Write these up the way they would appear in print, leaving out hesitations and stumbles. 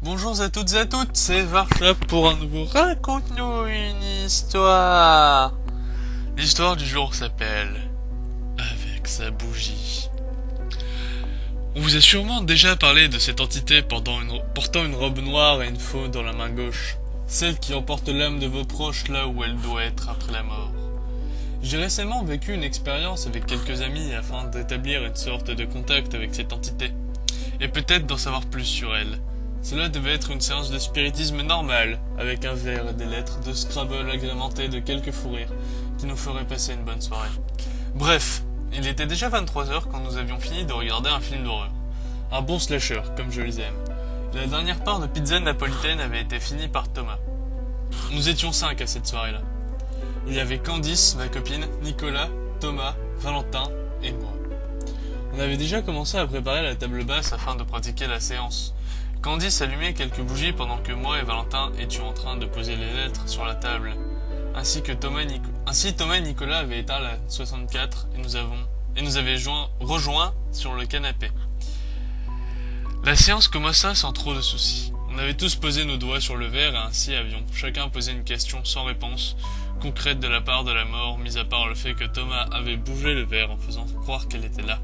Bonjour à toutes et à toutes, c'est Varchop pour un nouveau Raconte-nous une histoire. L'histoire du jour s'appelle Avec sa bougie. On vous a sûrement déjà parlé de cette entité portant une robe noire et une faux dans la main gauche. Celle qui emporte l'âme de vos proches là où elle doit être après la mort. J'ai récemment vécu une expérience avec quelques amis afin d'établir une sorte de contact avec cette entité. Et peut-être d'en savoir plus sur elle. Cela devait être une séance de spiritisme normale, avec un verre et des lettres de Scrabble agrémentées de quelques fous rires, qui nous feraient passer une bonne soirée. Bref, il était déjà 23h quand nous avions fini de regarder un film d'horreur. Un bon slasher, comme je les aime. La dernière part de pizza napolitaine avait été finie par Thomas. Nous étions 5 à cette soirée-là. Il y avait Candice, ma copine, Nicolas, Thomas, Valentin et moi. On avait déjà commencé à préparer la table basse afin de pratiquer la séance. Candice allumait quelques bougies pendant que moi et Valentin étions en train de poser les lettres sur la table. Ainsi Thomas et Nicolas avaient éteint la 64 et nous avaient rejoints sur le canapé. La séance commença sans trop de soucis. On avait tous posé nos doigts sur le verre et ainsi avions chacun posé une question sans réponse concrète de la part de la mort, mis à part le fait que Thomas avait bougé le verre en faisant croire qu'elle était là.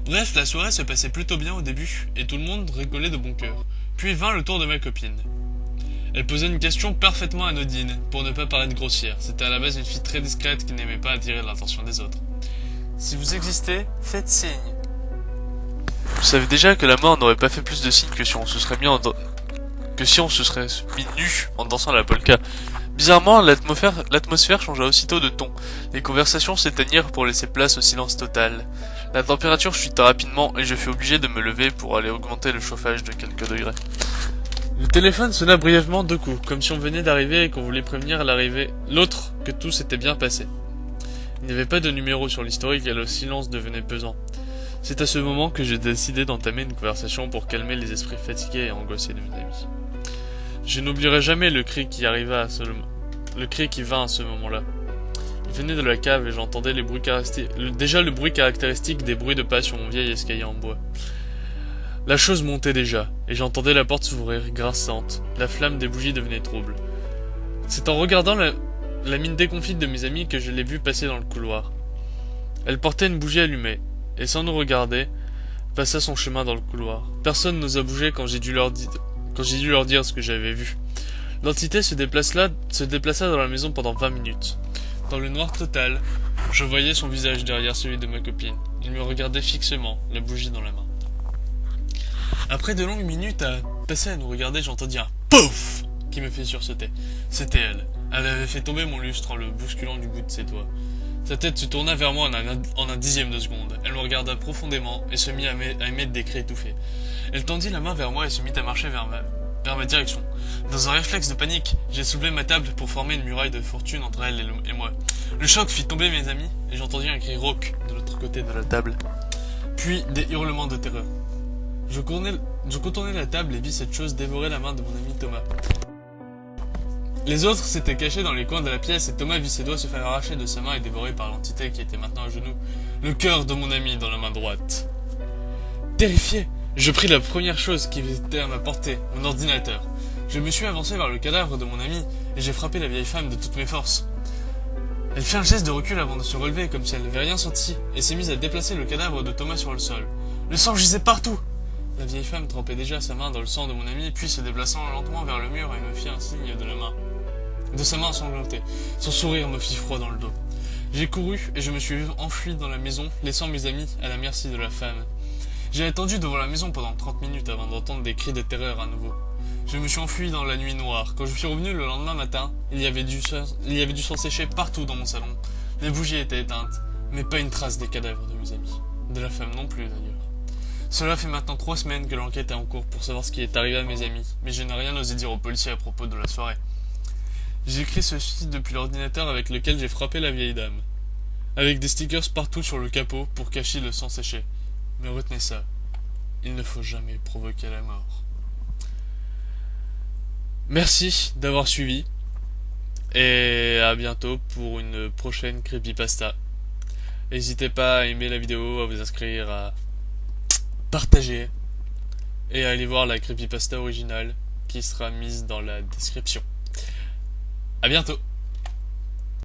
Bref, la soirée se passait plutôt bien au début, et tout le monde rigolait de bon cœur. Puis vint le tour de ma copine. Elle posait une question parfaitement anodine, pour ne pas paraître grossière. C'était à la base une fille très discrète qui n'aimait pas attirer l'attention des autres. Si vous existez, faites signe. Vous savez déjà que la mort n'aurait pas fait plus de signes que si on se serait mis nu en dansant la polka. Bizarrement, l'atmosphère changea aussitôt de ton. Les conversations s'éteignirent pour laisser place au silence total. La température chuta rapidement et je fus obligé de me lever pour aller augmenter le chauffage de quelques degrés. Le téléphone sonna brièvement 2 coups, comme si on venait d'arriver et qu'on voulait prévenir l'autre que tout s'était bien passé. Il n'y avait pas de numéro sur l'historique et le silence devenait pesant. C'est à ce moment que j'ai décidé d'entamer une conversation pour calmer les esprits fatigués et angoissés de mes amis. Je n'oublierai jamais le cri qui vint à ce moment-là. Il venait de la cave et j'entendais le bruit caractéristique des bruits de pas sur mon vieil escalier en bois. La chose montait déjà, et j'entendais la porte s'ouvrir, grinçante. La flamme des bougies devenait trouble. C'est en regardant la mine déconfite de mes amis que je l'ai vue passer dans le couloir. Elle portait une bougie allumée, et sans nous regarder, passa son chemin dans le couloir. Personne n'osa bouger quand j'ai dû leur dire ce que j'avais vu. L'entité se déplaça dans la maison pendant 20 minutes. Dans le noir total, je voyais son visage derrière celui de ma copine. Il me regardait fixement, la bougie dans la main. Après de longues minutes à passer à nous regarder, j'entendis un POUF qui me fit sursauter. C'était elle. Elle avait fait tomber mon lustre en le bousculant du bout de ses doigts. Sa tête se tourna vers moi en un dixième de seconde. Elle me regarda profondément et se mit à émettre des cris étouffés. Elle tendit la main vers moi et se mit à marcher vers ma direction. Dans un réflexe de panique, j'ai soulevé ma table pour former une muraille de fortune entre elle et moi. Le choc fit tomber mes amis et j'entendis un cri rauque de l'autre côté de la table. Puis des hurlements de terreur. Je contournai la table et vis cette chose dévorer la main de mon ami Thomas. Les autres s'étaient cachés dans les coins de la pièce et Thomas vit ses doigts se faire arracher de sa main et dévorés par l'entité qui était maintenant à genoux, le cœur de mon ami dans la main droite. Terrifié, je pris la première chose qui était à ma portée, mon ordinateur. Je me suis avancé vers le cadavre de mon ami et j'ai frappé la vieille femme de toutes mes forces. Elle fit un geste de recul avant de se relever comme si elle n'avait rien senti et s'est mise à déplacer le cadavre de Thomas sur le sol. Le sang gisait partout. La vieille femme trempait déjà sa main dans le sang de mon ami puis se déplaçant lentement vers le mur et me fit un signe de sa main ensanglantée. Son sourire me fit froid dans le dos. J'ai couru et je me suis enfui dans la maison, laissant mes amis à la merci de la femme. J'ai attendu devant la maison pendant 30 minutes avant d'entendre des cris de terreur à nouveau. Je me suis enfui dans la nuit noire. Quand je suis revenu le lendemain matin, il y avait du sang séché partout dans mon salon. Les bougies étaient éteintes, mais pas une trace des cadavres de mes amis. De la femme non plus d'ailleurs. Cela fait maintenant 3 semaines que l'enquête est en cours pour savoir ce qui est arrivé à mes amis, mais je n'ai rien osé dire aux policiers à propos de la soirée. J'écris ceci depuis l'ordinateur avec lequel j'ai frappé la vieille dame. Avec des stickers partout sur le capot pour cacher le sang séché. Mais retenez ça, il ne faut jamais provoquer la mort. Merci d'avoir suivi, et à bientôt pour une prochaine creepypasta. N'hésitez pas à aimer la vidéo, à vous inscrire, à partager, et allez voir la creepypasta originale qui sera mise dans la description. À bientôt!